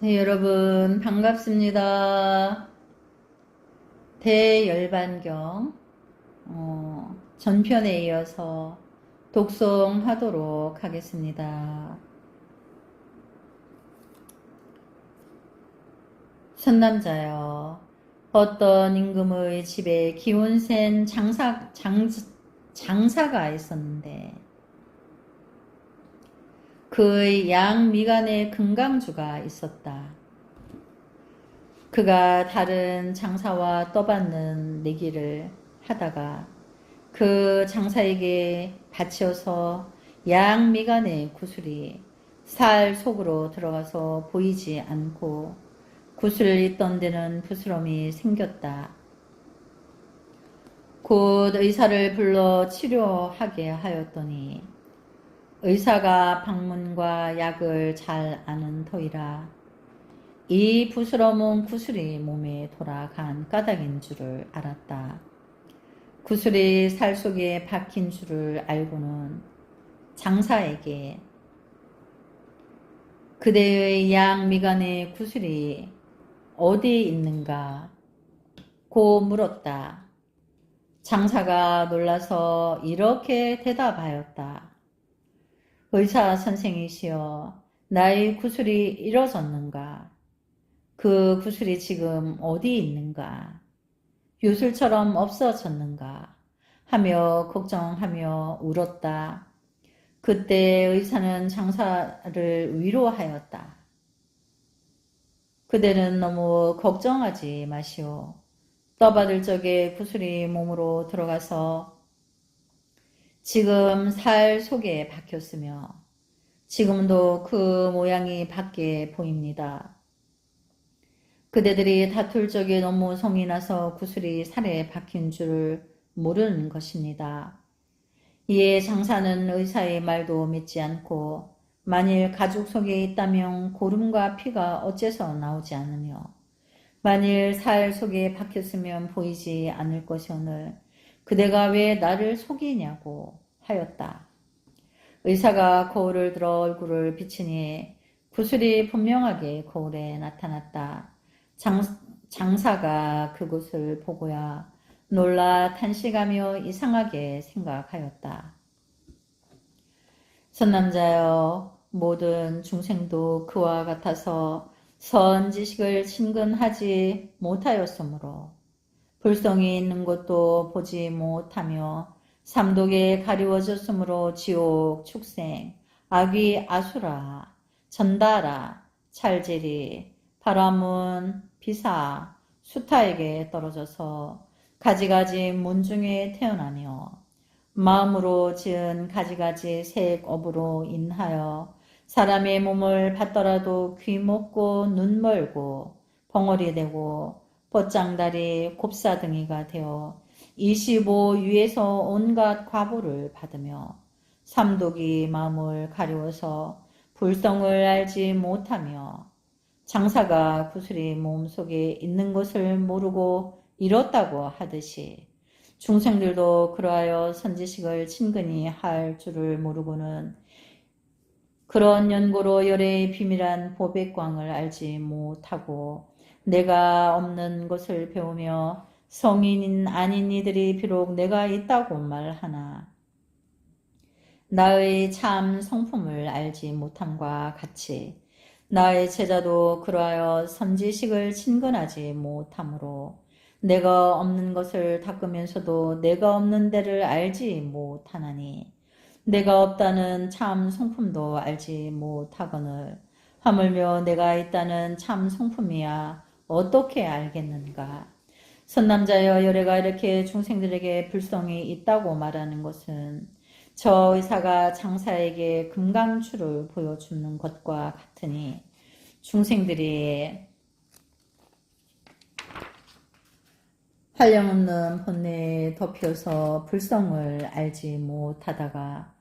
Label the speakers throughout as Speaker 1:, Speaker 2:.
Speaker 1: 네, 여러분 반갑습니다. 대열반경 전편에 이어서 독송하도록 하겠습니다. 선남자여, 어떤 임금의 집에 기운센 장사가 있었는데 그의 양미간에 금강주가 있었다. 그가 다른 장사와 떠받는 내기를 하다가 그 장사에게 바치어서 양미간의 구슬이 살 속으로 들어가서 보이지 않고 구슬을 잇던 데는 부스럼이 생겼다. 곧 의사를 불러 치료하게 하였더니 의사가 방문과 약을 잘 아는 터이라 이 부스럼은 구슬이 몸에 돌아간 까닭인 줄을 알았다. 구슬이 살 속에 박힌 줄을 알고는 장사에게 그대의 양미간의 구슬이 어디 있는가 고 물었다. 장사가 놀라서 이렇게 대답하였다. 의사 선생이시여, 나의 구슬이 잃어졌는가? 그 구슬이 지금 어디 있는가? 요술처럼 없어졌는가? 하며 걱정하며 울었다. 그때 의사는 장사를 위로하였다. 그대는 너무 걱정하지 마시오. 떠받을 적에 구슬이 몸으로 들어가서 지금 살 속에 박혔으며 지금도 그 모양이 밖에 보입니다. 그대들이 다툴 적에 너무 성이 나서 구슬이 살에 박힌 줄을 모르는 것입니다. 이에 장사는 의사의 말도 믿지 않고 만일 가죽 속에 있다면 고름과 피가 어째서 나오지 않으며 만일 살 속에 박혔으면 보이지 않을 것이오늘 그대가 왜 나를 속이냐고 하였다. 의사가 거울을 들어 얼굴을 비치니 구슬이 분명하게 거울에 나타났다. 장사가 그곳을 보고야 놀라 탄식하며 이상하게 생각하였다. 선남자여, 모든 중생도 그와 같아서 선지식을 친근하지 못하였으므로 불성이 있는 것도 보지 못하며 삼독에 가리워졌으므로 지옥, 축생, 악귀, 아수라, 전다라, 찰제리, 바라문, 비사, 수타에게 떨어져서 가지가지 문중에 태어나며 마음으로 지은 가지가지 색업으로 인하여 사람의 몸을 받더라도 귀 먹고 눈 멀고 벙어리 되고 뻗장다리 곱사등이가 되어 25유에서 온갖 과보를 받으며 삼독이 마음을 가리워서 불성을 알지 못하며 장사가 구슬이 몸속에 있는 것을 모르고 잃었다고 하듯이 중생들도 그러하여 선지식을 친근히 할 줄을 모르고는 그런 연고로 열의 비밀한 보백광을 알지 못하고 내가 없는 것을 배우며 성인인 아닌 이들이 비록 내가 있다고 말하나 나의 참 성품을 알지 못함과 같이 나의 제자도 그러하여 선지식을 친근하지 못하므로 내가 없는 것을 닦으면서도 내가 없는 데를 알지 못하나니 내가 없다는 참 성품도 알지 못하거늘 하물며 내가 있다는 참 성품이야 어떻게 알겠는가. 선남자여, 열애가 이렇게 중생들에게 불성이 있다고 말하는 것은 저 의사가 장사에게 금강추를 보여주는 것과 같으니 중생들이 한량없는 번뇌에 덮여서 불성을 알지 못하다가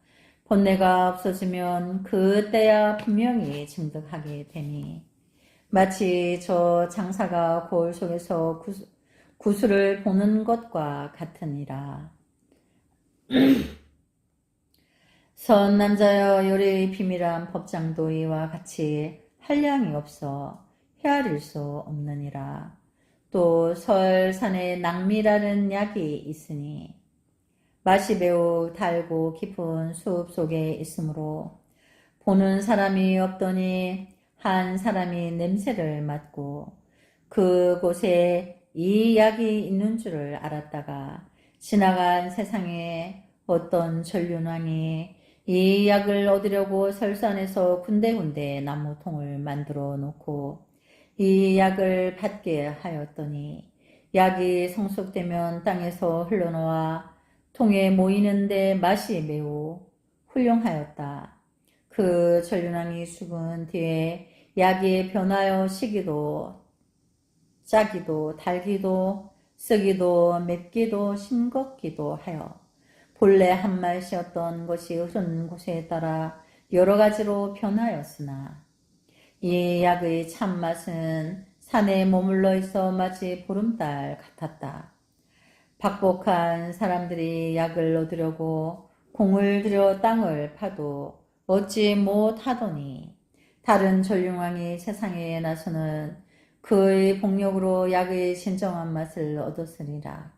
Speaker 1: 번뇌가 없어지면 그때야 분명히 증득하게 되니 마치 저 장사가 거울 속에서 구슬을 보는 것과 같으니라. 선남자여, 열의 비밀한 법장도 이와 같이 한량이 없어 헤아릴 수 없느니라. 또 설산에 낭미라는 약이 있으니 맛이 매우 달고 깊은 숲 속에 있으므로 보는 사람이 없더니 한 사람이 냄새를 맡고 그곳에 이 약이 있는 줄을 알았다가 지나간 세상에 어떤 전륜왕이 이 약을 얻으려고 설산에서 군데군데 나무통을 만들어 놓고 이 약을 받게 하였더니 약이 성숙되면 땅에서 흘러나와 통에 모이는데 맛이 매우 훌륭하였다. 그 전륜왕이 죽은 뒤에 약이 변하여 시기도 짜기도 달기도 쓰기도 맵기도 싱겁기도 하여 본래 한 맛이었던 것이 흐른 곳에 따라 여러 가지로 변하였으나 이 약의 참맛은 산에 머물러 있어 마치 보름달 같았다. 박복한 사람들이 약을 얻으려고 공을 들여 땅을 파도 얻지 못하더니 다른 전륜왕이 세상에 나서는 그의 복력으로 약의 진정한 맛을 얻었으리라.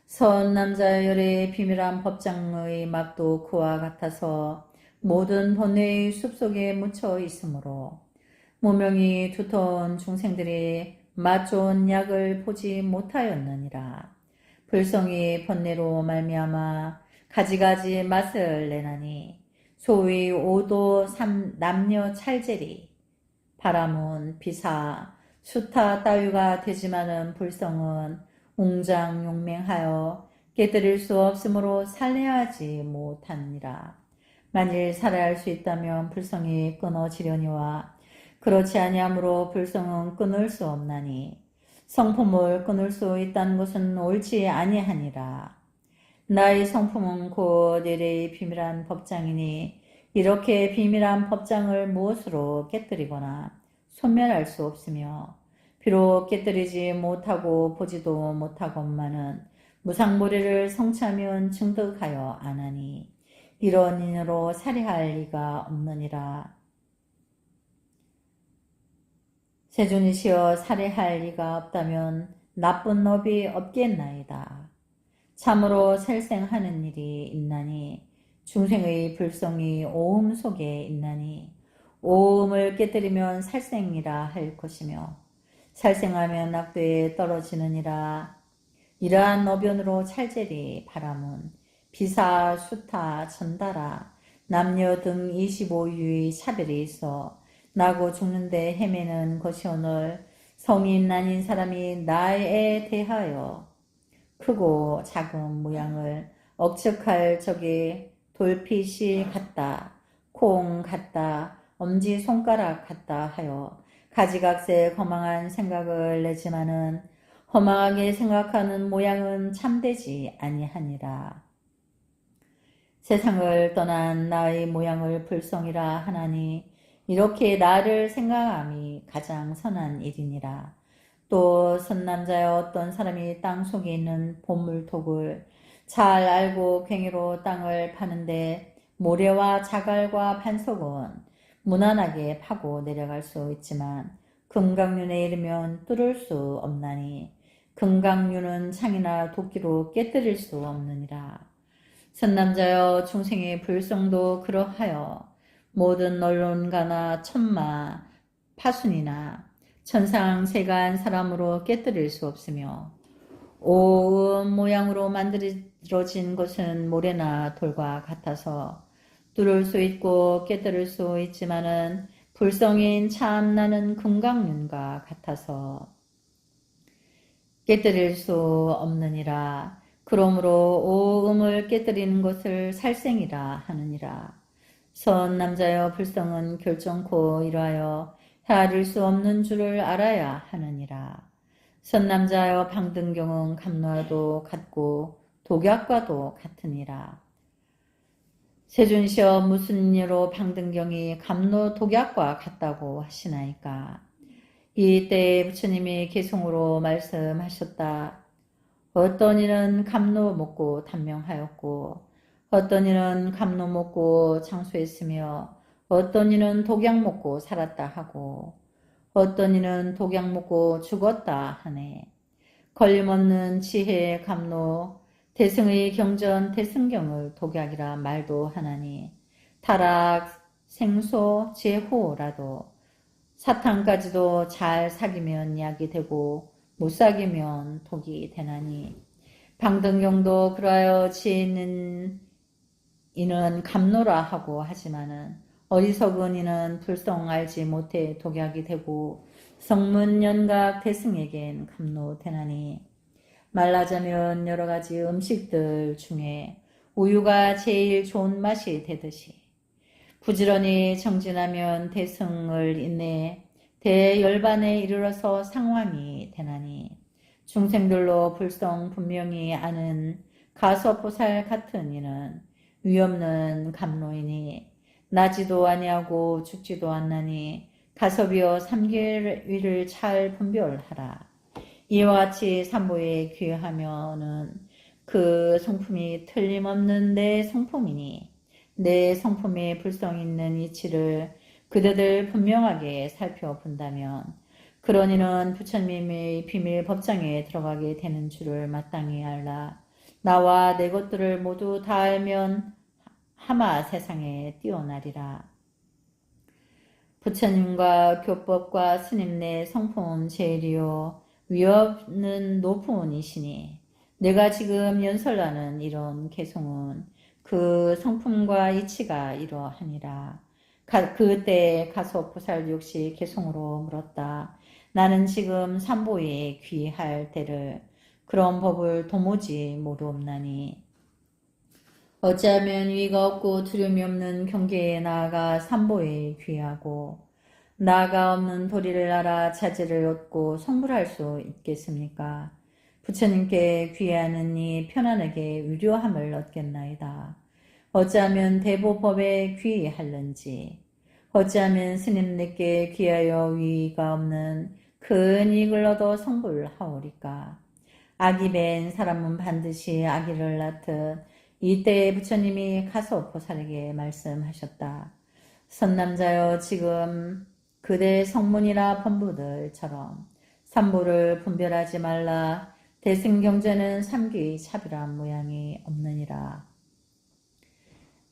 Speaker 1: 선 남자 열의 비밀한 법장의 맛도 그와 같아서 모든 번뇌의 숲속에 묻혀 있으므로 무명이 두터운 중생들이 맛 좋은 약을 보지 못하였느니라. 불성이 번뇌로 말미암아 가지가지 맛을 내나니 소위 오도 남녀 찰제리 바람은 비사 수타 따위가 되지만은 불성은 웅장용맹하여 깨뜨릴 수 없으므로 살해하지 못하니라. 만일 살해할 수 있다면 불성이 끊어지려니와 그렇지 아니하므로 불성은 끊을 수 없나니 성품을 끊을 수 있다는 것은 옳지 아니하니라. 나의 성품은 곧 일의 비밀한 법장이니 이렇게 비밀한 법장을 무엇으로 깨뜨리거나 소멸할 수 없으며 비록 깨뜨리지 못하고 보지도 못하건만은 무상보리를 성취하면 증득하여 안하니 이런 인으로 살해할 리가 없느니라. 세존이시여 살해할 리가 없다면 나쁜 업이 없겠나이다. 참으로 살생하는 일이 있나니 중생의 불성이 오음 속에 있나니 오음을 깨뜨리면 살생이라 할 것이며 살생하면 악도에 떨어지느니라. 이러한 어변으로 찰제리 바람은 비사 수타 전달아 남녀 등 25유의 차별이 있어 나고 죽는데 헤매는 것이오늘 성인 아닌 사람이 나에 대하여 크고 작은 모양을 억측할 적에 돌핏이 같다, 콩 같다, 엄지손가락 같다 하여 가지각색 허망한 생각을 내지만은 허망하게 생각하는 모양은 참되지 아니하니라. 세상을 떠난 나의 모양을 불성이라 하나니 이렇게 나를 생각함이 가장 선한 일이니라. 또 선남자여 어떤 사람이 땅 속에 있는 보물독을 잘 알고 괭이로 땅을 파는데 모래와 자갈과 반석은 무난하게 파고 내려갈 수 있지만 금강륜에 이르면 뚫을 수 없나니 금강륜은 창이나 도끼로 깨뜨릴 수 없느니라. 선남자여 중생의 불성도 그러하여 모든 언론가나 천마 파순이나 천상 세간 사람으로 깨뜨릴 수 없으며 오음 모양으로 만들어진 것은 모래나 돌과 같아서 뚫을 수 있고 깨뜨릴 수 있지만은 불성인 참나는 금강륜과 같아서 깨뜨릴 수 없느니라. 그러므로 오음을 깨뜨리는 것을 살생이라 하느니라. 선 남자여 불성은 결정코 이러하여 헤아릴 수 없는 줄을 알아야 하느니라. 선 남자여 방등경은 감로와도 같고 독약과도 같으니라. 세존시여 무슨 예로 방등경이 감로 독약과 같다고 하시나이까. 이때 부처님이 개송으로 말씀하셨다. 어떤 이는 감로 먹고 단명하였고 어떤 이는 감로 먹고 장수했으며 어떤 이는 독약 먹고 살았다 하고 어떤 이는 독약 먹고 죽었다 하네. 걸림없는 지혜의 감로 대승의 경전 대승경을 독약이라 말도 하나니 타락 생소 제호라도 사탕까지도 잘 사귀면 약이 되고 못 사귀면 독이 되나니 방등경도 그러하여 지혜 있는 이는 감노라 하고 하지만은 어리석은 이는 불성 알지 못해 독약이 되고 성문연각 대승에겐 감노되나니 말하자면 여러 가지 음식들 중에 우유가 제일 좋은 맛이 되듯이 부지런히 정진하면 대승을 인내 대열반에 이르러서 상황이 되나니 중생들로 불성 분명히 아는 가섭보살 같은 이는 위없는 감로이니 나지도 아니하고 죽지도 않나니 가섭이여 삼계위를 잘 분별하라. 이와 같이 삼보에 귀하면은 그 성품이 틀림없는 내 성품이니 내 성품에 불성 있는 이치를 그대들 분명하게 살펴본다면 그런 이는 부처님의 비밀 법장에 들어가게 되는 줄을 마땅히 알라. 나와 내 것들을 모두 다 알면 하마 세상에 뛰어나리라. 부처님과 교법과 스님 내 성품 제일이요 위없는 높은 이시니 내가 지금 연설하는 이런 개송은 그 성품과 이치가 이러하니라. 그때 가섭보살 역시 개송으로 물었다. 나는 지금 삼보에 귀할 때를 그런 법을 도무지 모르옵나니 어찌하면 위가 없고 두려움이 없는 경계에 나아가 삼보에 귀하고 나아가 없는 도리를 알아 자제를 얻고 성불할 수 있겠습니까? 부처님께 귀하는 이 편안하게 위로함을 얻겠나이다. 어찌하면 대보법에 귀할는지 어찌하면 스님네께 귀하여 위가 없는 큰 이익을 얻어 성불하오리까? 악이 벤 사람은 반드시 악의를 낳듯 이때 부처님이 가섭보살에게 말씀하셨다. 선남자여 지금 그대 성문이나 법부들처럼 삼보를 분별하지 말라. 대승경전은 삼귀 차별한 모양이 없느니라.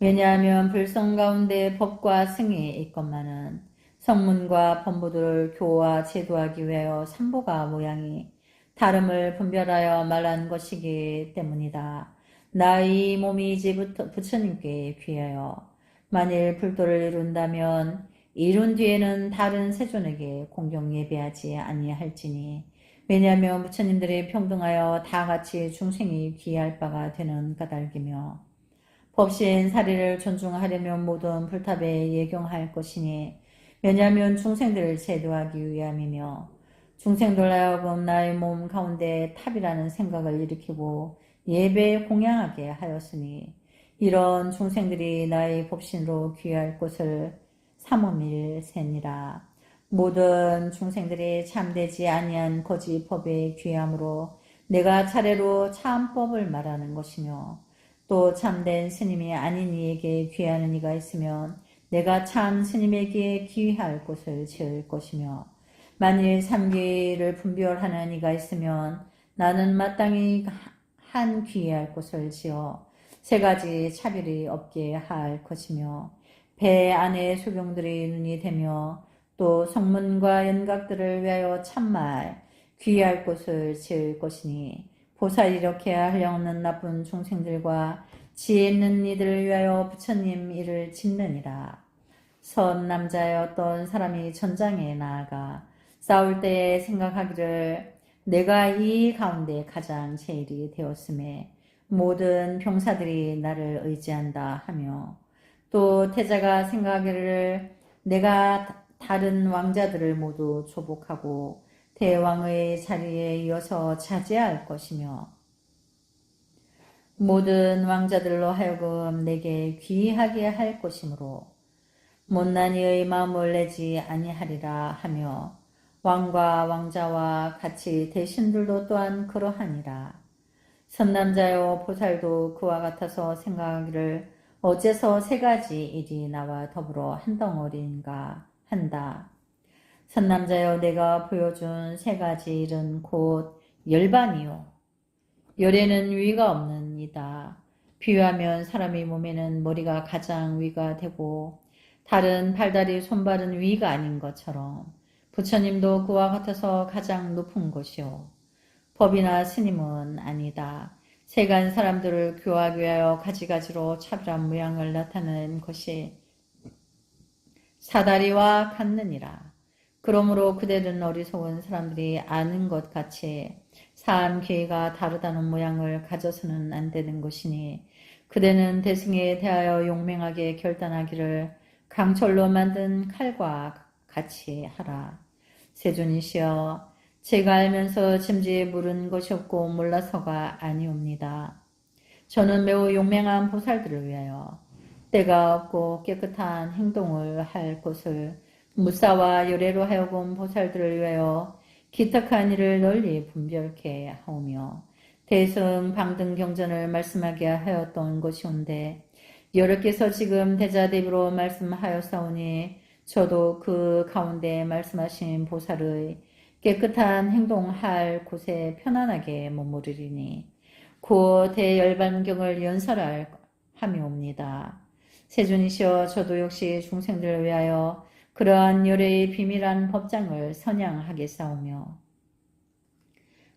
Speaker 1: 왜냐하면 불성 가운데 법과 승이 있건만은 성문과 법부들을 교화 제도하기 위하여 삼보가 모양이 다름을 분별하여 말한 것이기 때문이다. 나의 몸이 이제부터 부처님께 귀하여 만일 불도를 이룬다면 이룬 뒤에는 다른 세존에게 공경 예배하지 아니할지니 왜냐하면 부처님들이 평등하여 다같이 중생이 귀할 바가 되는 까닭이며 법신 사리를 존중하려면 모든 불탑에 예경할 것이니 왜냐하면 중생들을 제도하기 위함이며 중생들 하여금 나의 몸 가운데 탑이라는 생각을 일으키고 예배 공양하게 하였으니 이런 중생들이 나의 법신으로 귀할 곳을 삼음일세니라. 모든 중생들이 참되지 아니한 거짓 법에 귀함으로 내가 차례로 참법을 말하는 것이며 또 참된 스님이 아닌 이에게 귀하는 이가 있으면 내가 참 스님에게 귀할 곳을 지을 것이며 만일 삼귀를 분별하는 이가 있으면 나는 마땅히 한 귀할 곳을 지어 세 가지 차별이 없게 할 것이며 배 안에 소경들의 눈이 되며 또 성문과 연각들을 위하여 참말 귀할 곳을 지을 것이니 보살 이렇게 하려는 나쁜 중생들과 지혜 있는 이들을 위하여 부처님 일을 짓느니라. 선 남자의 어떤 사람이 전장에 나아가 싸울 때에 생각하기를 내가 이 가운데 가장 제일이 되었음에 모든 병사들이 나를 의지한다 하며 또 태자가 생각하기를 내가 다른 왕자들을 모두 조복하고 대왕의 자리에 이어서 차지할 것이며 모든 왕자들로 하여금 내게 귀하게 할 것이므로 못난 이의 마음을 내지 아니하리라 하며 왕과 왕자와 같이 대신들도 또한 그러하니라. 선남자여 보살도 그와 같아서 생각하기를 어째서 세 가지 일이 나와 더불어 한 덩어리인가 한다. 선남자여 내가 보여준 세 가지 일은 곧 열반이요. 열에는 위가 없는 이다. 비유하면 사람의 몸에는 머리가 가장 위가 되고 다른 발다리 손발은 위가 아닌 것처럼 부처님도 그와 같아서 가장 높은 것이요. 법이나 스님은 아니다. 세간 사람들을 교하기 위하여 가지가지로 차별한 모양을 나타내는 것이 사다리와 같느니라. 그러므로 그들은 어리석은 사람들이 아는 것 같이 사람 계가 다르다는 모양을 가져서는 안 되는 것이니 그대는 대승에 대하여 용맹하게 결단하기를 강철로 만든 칼과 같이 하라. 세존이시여 제가 알면서 짐지에 물은 것이 없고 몰라서가 아니옵니다. 저는 매우 용맹한 보살들을 위하여 때가 없고 깨끗한 행동을 할 곳을 무사와 요래로 하여금 보살들을 위하여 기특한 일을 널리 분별케 하오며 대승 방등 경전을 말씀하게 하였던 것이온데 여러께서 지금 대자대비로 말씀하였사오니 저도 그 가운데 말씀하신 보살의 깨끗한 행동할 곳에 편안하게 머무르리니 그 대열반경을 연설할 함이옵니다. 세존이시여 저도 역시 중생들을 위하여 그러한 열애의 비밀한 법장을 선양하겠사오며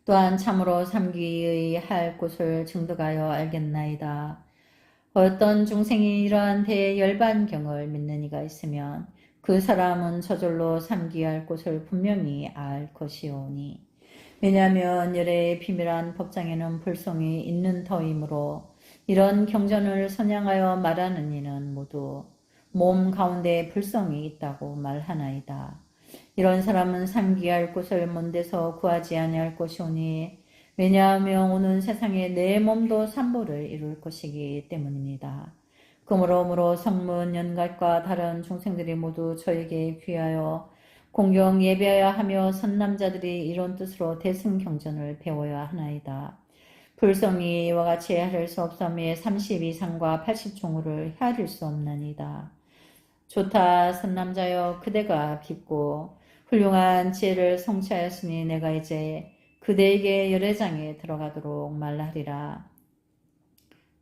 Speaker 1: 또한 참으로 삼기의 할 곳을 증득하여 알겠나이다. 어떤 중생이 이러한 대열반경을 믿는 이가 있으면 그 사람은 저절로 삼기할 곳을 분명히 알 것이오니 왜냐하면 열애의 비밀한 법장에는 불성이 있는 터이므로 이런 경전을 선양하여 말하는 이는 모두 몸 가운데 불성이 있다고 말하나이다. 이런 사람은 삼기할 곳을 먼 데서 구하지 아니할 것이오니 왜냐하면 오는 세상에 내 몸도 삼보를 이룰 것이기 때문입니다. 그러므로 성문 연갓과 다른 중생들이 모두 저에게 귀하여 공경 예배하여 하며 선남자들이 이런 뜻으로 대승경전을 배워야 하나이다. 불성이 이와 같이 헤아릴 수 없사오며 30 이상과 80종을 헤아릴 수 없나이다. 좋다 선남자여 그대가 깊고 훌륭한 지혜를 성취하였으니 내가 이제 그대에게 열애장에 들어가도록 말하리라.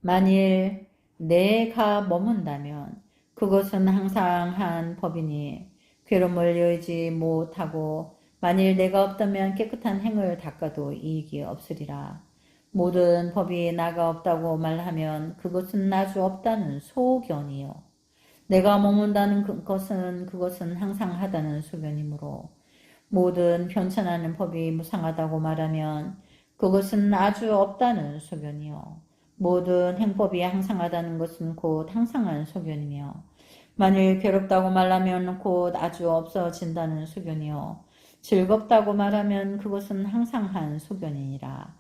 Speaker 1: 만일 내가 머문다면 그것은 항상 한 법이니 괴로움을 여의지 못하고 만일 내가 없다면 깨끗한 행을 닦아도 이익이 없으리라. 모든 법이 나가 없다고 말하면 그것은 아주 없다는 소견이요. 내가 머문다는 그것은 항상 하다는 소견이므로 모든 변천하는 법이 무상하다고 말하면 그것은 아주 없다는 소견이요. 모든 행법이 항상하다는 것은 곧 항상한 소견이며 만일 괴롭다고 말하면 곧 아주 없어진다는 소견이요. 즐겁다고 말하면 그것은 항상한 소견이니라.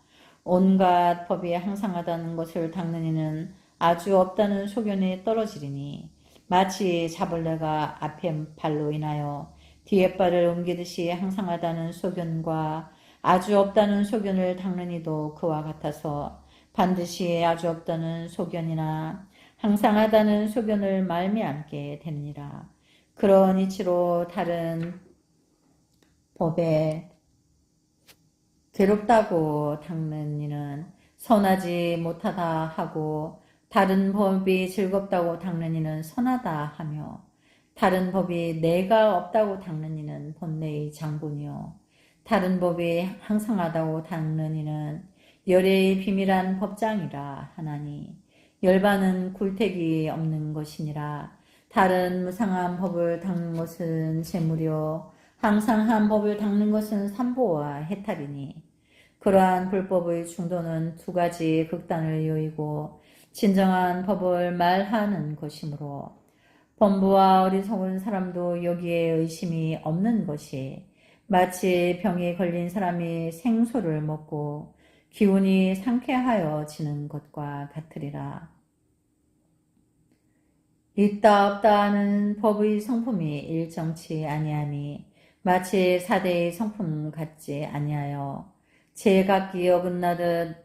Speaker 1: 온갖 법이 항상하다는 것을 닦는 이는 아주 없다는 소견에 떨어지리니 마치 자벌레가 앞에 발로 인하여 뒤에 발을 옮기듯이 항상하다는 소견과 아주 없다는 소견을 닦는 이도 그와 같아서 반드시 아주 없다는 소견이나 항상하다는 소견을 말미암게 됩니다. 그런 이치로 다른 법에 괴롭다고 닦는 이는 선하지 못하다 하고 다른 법이 즐겁다고 닦는 이는 선하다 하며 다른 법이 내가 없다고 닦는 이는 본래의 장본이요 다른 법이 항상하다고 닦는 이는 열애의 비밀한 법장이라 하나니 열반은 굴택이 없는 것이니라. 다른 무상한 법을 닦는 것은 재물이요 항상한 법을 닦는 것은 삼보와 해탈이니 그러한 불법의 중도는 두 가지 극단을 요이고 진정한 법을 말하는 것이므로 범부와 어리석은 사람도 여기에 의심이 없는 것이 마치 병에 걸린 사람이 생소를 먹고 기운이 상쾌하여 지는 것과 같으리라. 있다 없다 하는 법의 성품이 일정치 아니하니 마치 사대의 성품 같지 아니하여 제각기 어긋나듯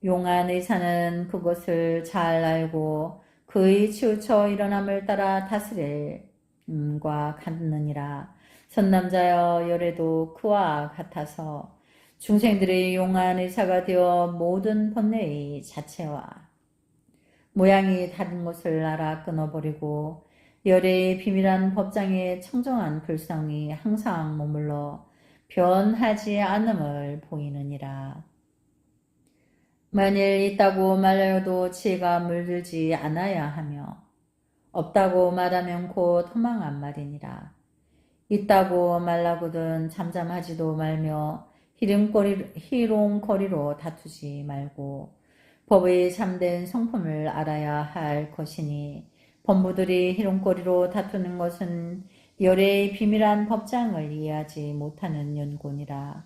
Speaker 1: 용한 의사는 그것을 잘 알고 그의 치우쳐 일어남을 따라 다스릴과 같느니라. 선남자여 열애도 그와 같아서 중생들의 용한 의사가 되어 모든 번뇌의 자체와 모양이 다른 것을 알아 끊어버리고 열애의 비밀한 법장에 청정한 불성이 항상 머물러 변하지 않음을 보이느니라. 만일 있다고 말하여도 지혜가 물들지 않아야 하며 없다고 말하면 곧 허망한 말이니라. 있다고 말하거든 잠잠하지도 말며 희롱거리로 다투지 말고 법의 참된 성품을 알아야 할 것이니 범부들이 희롱거리로 다투는 것은 열애의 비밀한 법장을 이해하지 못하는 연곤이라.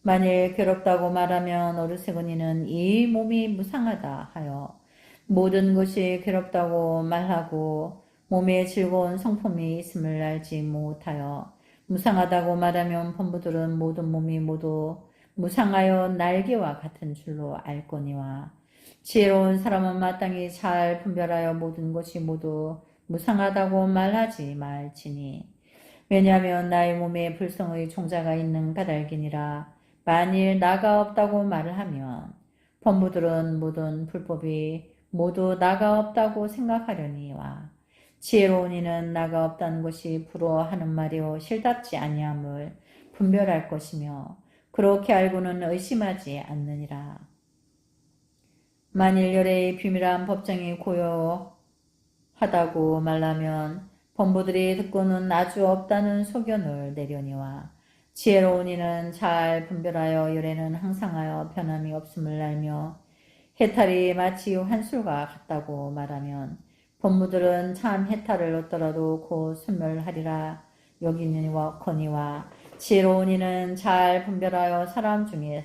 Speaker 1: 만일 괴롭다고 말하면 어리석은이는 이 몸이 무상하다 하여 모든 것이 괴롭다고 말하고 몸에 즐거운 성품이 있음을 알지 못하여 무상하다고 말하면 범부들은 모든 몸이 모두 무상하여 날개와 같은 줄로 알거니와 지혜로운 사람은 마땅히 잘 분별하여 모든 것이 모두 무상하다고 말하지 말지니 왜냐하면 나의 몸에 불성의 종자가 있는 까닭이니라. 만일 나가 없다고 말을 하면 범부들은 모든 불법이 모두 나가 없다고 생각하려니와 지혜로운 이는 나가 없다는 것이 부러워하는 말이요 실답지 아니함을 분별할 것이며 그렇게 알고는 의심하지 않느니라. 만일 열애의 비밀한 법정이 고요하다고 말하면 범부들이 듣고는 아주 없다는 소견을 내려니와 지혜로운 이는 잘 분별하여 열애는 항상하여 변함이 없음을 알며 해탈이 마치 환술과 같다고 말하면 범부들은 참 해탈을 얻더라도 곧 소멸하리라 여기니와 지혜로운 이는 잘 분별하여 사람 중에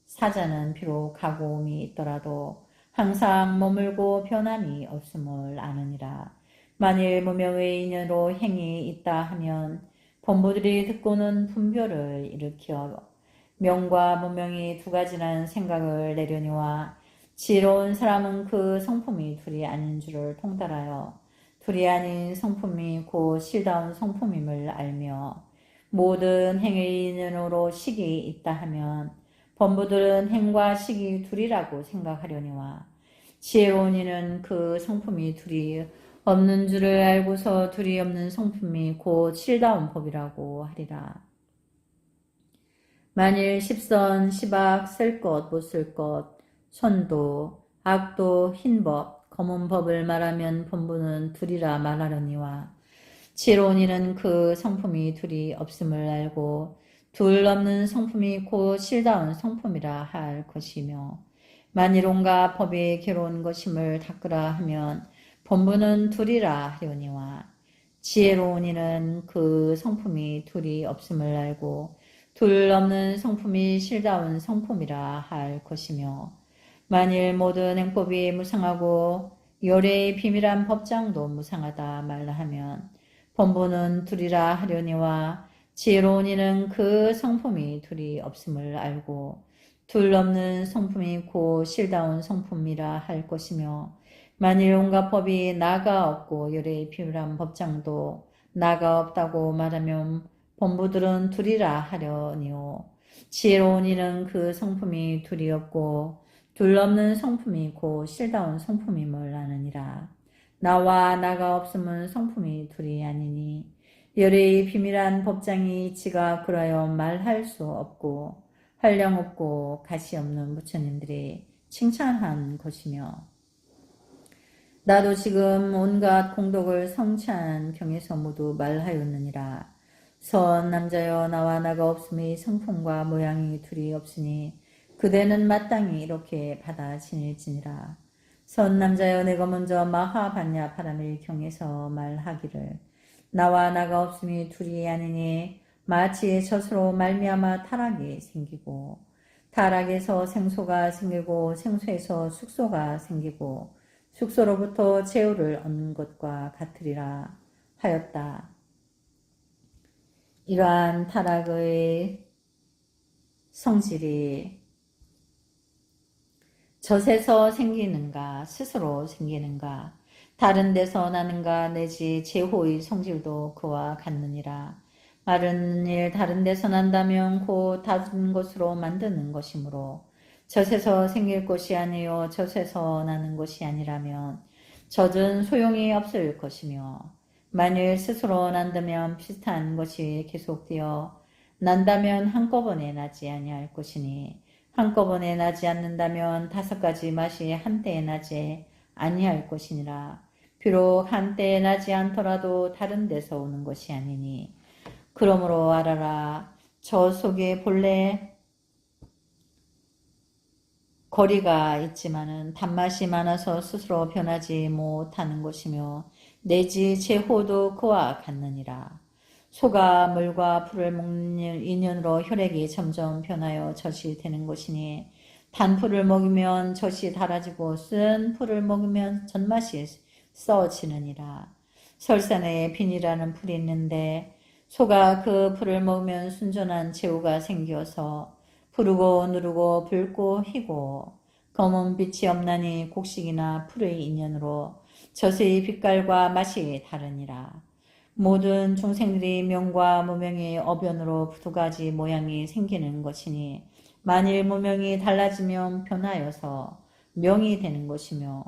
Speaker 1: 사자는 비록 가고움이 있더라도 항상 머물고 변함이 없음을 아느니라. 만일 무명의 인연으로 행이 있다 하면 범부들이 듣고는 분별을 일으켜 명과 무명이 두 가지라는 생각을 내려니와 지혜로운 사람은 그 성품이 둘이 아닌 줄을 통달하여 둘이 아닌 성품이 곧 실다운 성품임을 알며 모든 행의 인연으로 식이 있다 하면 범부들은 행과 식이 둘이라고 생각하려니와 지혜로운 이는 그 성품이 둘이 없는 줄을 알고서 둘이 없는 성품이 곧 실다운 법이라고 하리라. 만일 십선, 십악, 쓸 것, 못 쓸 것, 선도, 악도, 흰법, 검은 법을 말하면 본부는 둘이라 말하려니와 지혜로운 이는 그 성품이 둘이 없음을 알고 둘 없는 성품이 곧 실다운 성품이라 할 것이며 만일 온갖 법이 괴로운 것임을 닦으라 하면 본부는 둘이라 하려니와 지혜로운 이는 그 성품이 둘이 없음을 알고 둘 없는 성품이 실다운 성품이라 할 것이며 만일 모든 행법이 무상하고 열애의 비밀한 법장도 무상하다 말라 하면 본부는 둘이라 하려니와 지혜로운 이는 그 성품이 둘이 없음을 알고 둘 없는 성품이 곧 실다운 성품이라 할 것이며 만일 온갖 법이 나가 없고 열애의 비밀한 법장도 나가 없다고 말하면 본부들은 둘이라 하려니요 지혜로운 이는 그 성품이 둘이 없고 둘 없는 성품이 곧 실다운 성품임을 아느니라. 나와 나가 없음은 성품이 둘이 아니니 열애의 비밀한 법장이 지가 그라여 말할 수 없고 한량 없고 가시 없는 부처님들이 칭찬한 것이며 나도 지금 온갖 공덕을 성찬 경에서 모두 말하였느니라. 선 남자여 나와 나가 없음의 성품과 모양이 둘이 없으니 그대는 마땅히 이렇게 받아 지닐지니라. 선 남자여 내가 먼저 마하반야 파라밀 경에서 말하기를 나와 나가 없음이 둘이 아니니 마치 젖으로 말미암아 타락이 생기고 타락에서 생소가 생기고 생소에서 숙소가 생기고 숙소로부터 제후를 얻는 것과 같으리라 하였다. 이러한 타락의 성질이 젖에서 생기는가 스스로 생기는가 다른 데서 나는가 내지 제호의 성질도 그와 같느니라. 마른 일 다른 데서 난다면 곧 다른 곳으로 만드는 것이므로 젖에서 생길 것이 아니요 젖에서 나는 것이 아니라면 젖은 소용이 없을 것이며 만일 스스로 난다면 비슷한 것이 계속되어 난다면 한꺼번에 나지 아니할 것이니 한꺼번에 나지 않는다면 5가지 맛이 한때에 나지 아니할 것이니라. 비록 한때에 나지 않더라도 다른 데서 오는 것이 아니니 그러므로 알아라. 저 속에 본래 거리가 있지만은 단맛이 많아서 스스로 변하지 못하는 것이며 내지 제호도 그와 같느니라. 소가 물과 풀을 먹는 인연으로 혈액이 점점 변하여 젖이 되는 것이니 단 풀을 먹으면 젖이 달아지고 쓴 풀을 먹으면 젖맛이 써지느니라. 설산에 빈이라는 풀이 있는데 소가 그 풀을 먹으면 순전한 제후가 생겨서 부르고 누르고 붉고 희고 검은 빛이 없나니 곡식이나 풀의 인연으로 젖의 빛깔과 맛이 다르니라. 모든 중생들이 명과 무명의 어변으로 2가지 모양이 생기는 것이니 만일 무명이 달라지면 변하여서 명이 되는 것이며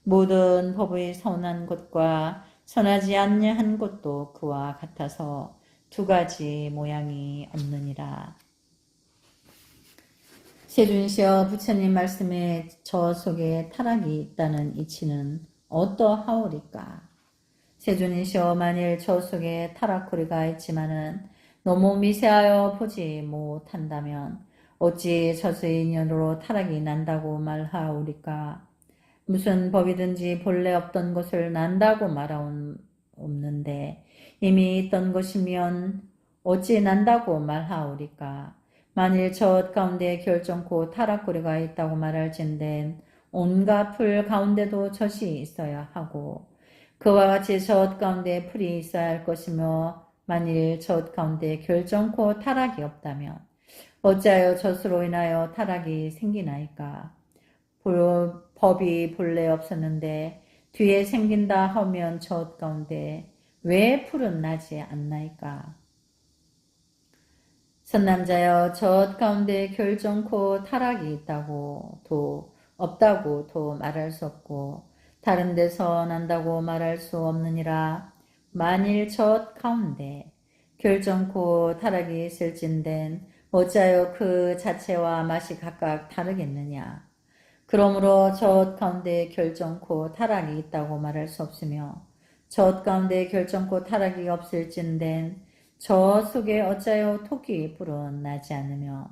Speaker 1: 모든 법의 선한 것과 선하지 않는 것도 그와 같아서 2가지 모양이 없느니라. 세준시여 부처님 말씀에 저 속에 타락이 있다는 이치는 어떠하오리까? 세준이시여 만일 저 속에 타락거리가 있지만은 너무 미세하여 보지 못한다면 어찌 저의 인연으로 타락이 난다고 말하오리까? 무슨 법이든지 본래 없던 것을 난다고 말하옵는데 이미 있던 것이면 어찌 난다고 말하오리까? 만일 젖 가운데 결정코 타락거리가 있다고 말할진된 온갖 풀 가운데도 젖이 있어야 하고 그와 같이 젖 가운데 풀이 있어야 할 것이며 만일 젖 가운데 결정코 타락이 없다면 어찌하여 젖으로 인하여 타락이 생기나이까? 법이 본래 없었는데 뒤에 생긴다 하면 젖 가운데 왜 풀은 나지 않나이까? 선남자여 젖 가운데 결정코 타락이 있다고도 없다고도 말할 수 없고 다른 데서 난다고 말할 수 없느니라. 만일 젖 가운데 결정코 타락이 있을진된 어찌하여 그 자체와 맛이 각각 다르겠느냐. 그러므로 젖 가운데 결정코 타락이 있다고 말할 수 없으며 젖 가운데 결정코 타락이 없을진된 저 속에 어찌하여 토끼 불은 나지 않으며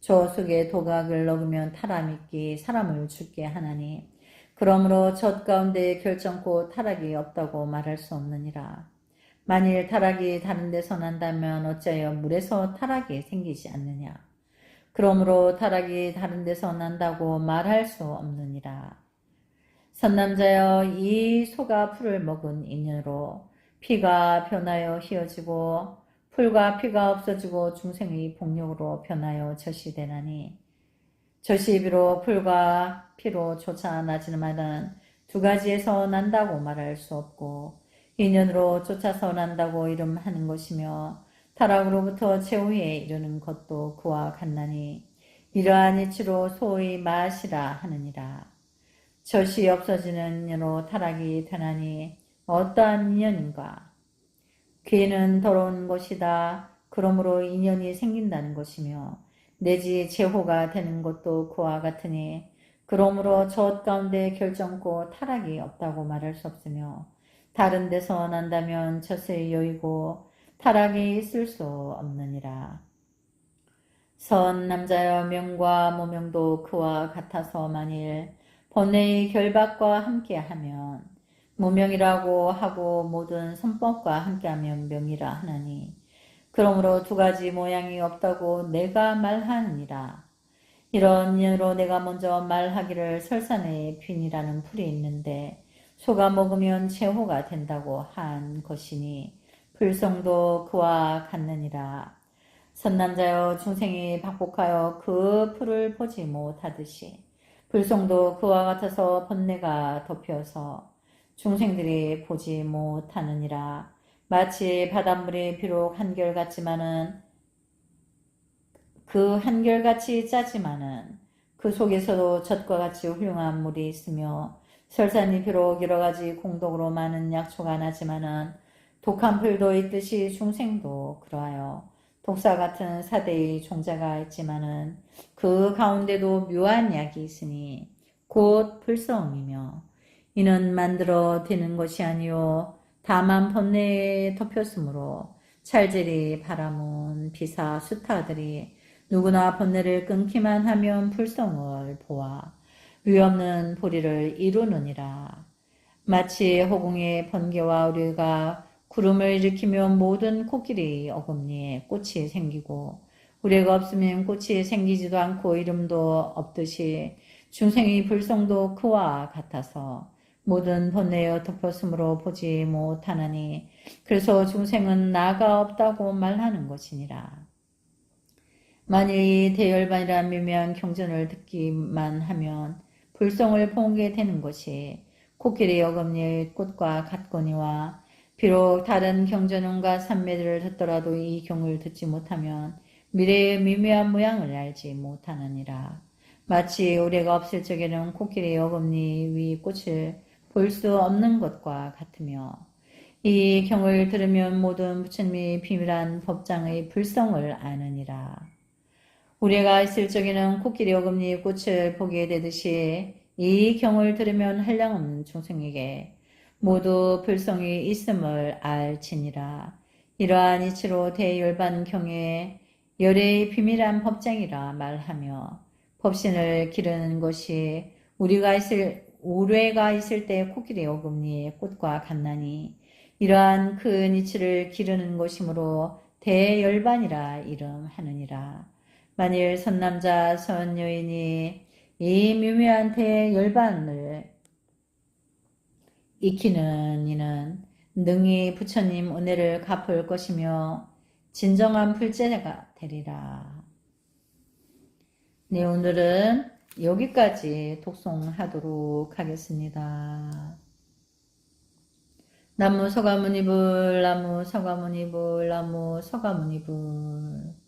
Speaker 1: 저 속에 도각을 넣으면 타락있기 사람을 죽게 하나니 그러므로 젖 가운데 결정코 타락이 없다고 말할 수 없느니라. 만일 타락이 다른 데서 난다면 어찌하여 물에서 타락이 생기지 않느냐. 그러므로 타락이 다른 데서 난다고 말할 수 없느니라. 선남자여 이 소가 풀을 먹은 인연으로 피가 변하여 휘어지고 풀과 피가 없어지고 중생의 복력으로 변하여 젖이 되나니 젖이 비록 풀과 피로 쫓아나지만은 2가지에서 난다고 말할 수 없고 인연으로 쫓아서 난다고 이름하는 것이며 타락으로부터 최후에 이르는 것도 그와 같나니 이러한 이치로 소의 맛이라 하느니라. 젖이 없어지는 인연으로 타락이 되나니 어떠한 인연인가? 괴는 더러운 것이다. 그러므로 인연이 생긴다는 것이며 내지 제호가 되는 것도 그와 같으니 그러므로 젖 가운데 결정코 타락이 없다고 말할 수 없으며 다른 데서 난다면 젖의 여의고 타락이 있을 수 없느니라. 선 남자여 명과 무명도 그와 같아서 만일 번뇌의 결박과 함께하면 무명이라고 하고 모든 선법과 함께하면 명이라 하나니 그러므로 2가지 모양이 없다고 내가 말하느니라. 이런 이유로 내가 먼저 말하기를 설산에 빈이라는 풀이 있는데 소가 먹으면 제호가 된다고 한 것이니 불성도 그와 같느니라. 선남자여 중생이 박복하여 그 풀을 보지 못하듯이 불성도 그와 같아서 번뇌가 덮여서 중생들이 보지 못하느니라. 마치 바닷물이 비록 한결같지만은 그 한결같이 짜지만은 그 속에서도 젖과 같이 훌륭한 물이 있으며 설산이 비록 여러 가지 공덕으로 많은 약초가 나지만은 독한 풀도 있듯이 중생도 그러하여 독사 같은 사대의 종자가 있지만은 그 가운데도 묘한 약이 있으니 곧 불성이며 이는 만들어 되는 것이 아니요 다만 번뇌에 덮였으므로 찰질이 바라문 비사 수타들이 누구나 번뇌를 끊기만 하면 불성을 보아 위없는 보리를 이루느니라. 마치 허공의 번개와 우리가 구름을 일으키면 모든 코끼리 어금니에 꽃이 생기고 우리가 없으면 꽃이 생기지도 않고 이름도 없듯이 중생의 불성도 그와 같아서 모든 번뇌에 덮였으므로 보지 못하느니 그래서 중생은 나가 없다고 말하는 것이니라. 만일 이 대열반이라 미묘한 경전을 듣기만 하면 불성을 보게 되는 것이 코끼리 어금니의 꽃과 같거니와 비록 다른 경전음과 산매들을 듣더라도 이 경을 듣지 못하면 미래의 미묘한 모양을 알지 못하느니라. 마치 우리가 없을 적에는 코끼리 어금니 위 꽃을 볼 수 없는 것과 같으며 이 경을 들으면 모든 부처님이 비밀한 법장의 불성을 아느니라. 우리가 있을 적에는 코끼리 어금니 꽃을 보게 되듯이 이 경을 들으면 한량없는 중생에게 모두 불성이 있음을 알지니라. 이러한 이치로 대열반 경에 열의 비밀한 법장이라 말하며 법신을 기르는 것이 우리가 있을 때 코끼리 어금니의 꽃과 같나니 이러한 큰 이치를 기르는 것이므로 대열반이라 이름하느니라. 만일 선남자 선여인이 이 묘묘한 대열반을 익히는 이는 능히 부처님 은혜를 갚을 것이며 진정한 불제자가 되리라. 네, 오늘은 여기까지 독송하도록 하겠습니다. 나무 서가모니불 나무 서가모니불 나무 서가모니불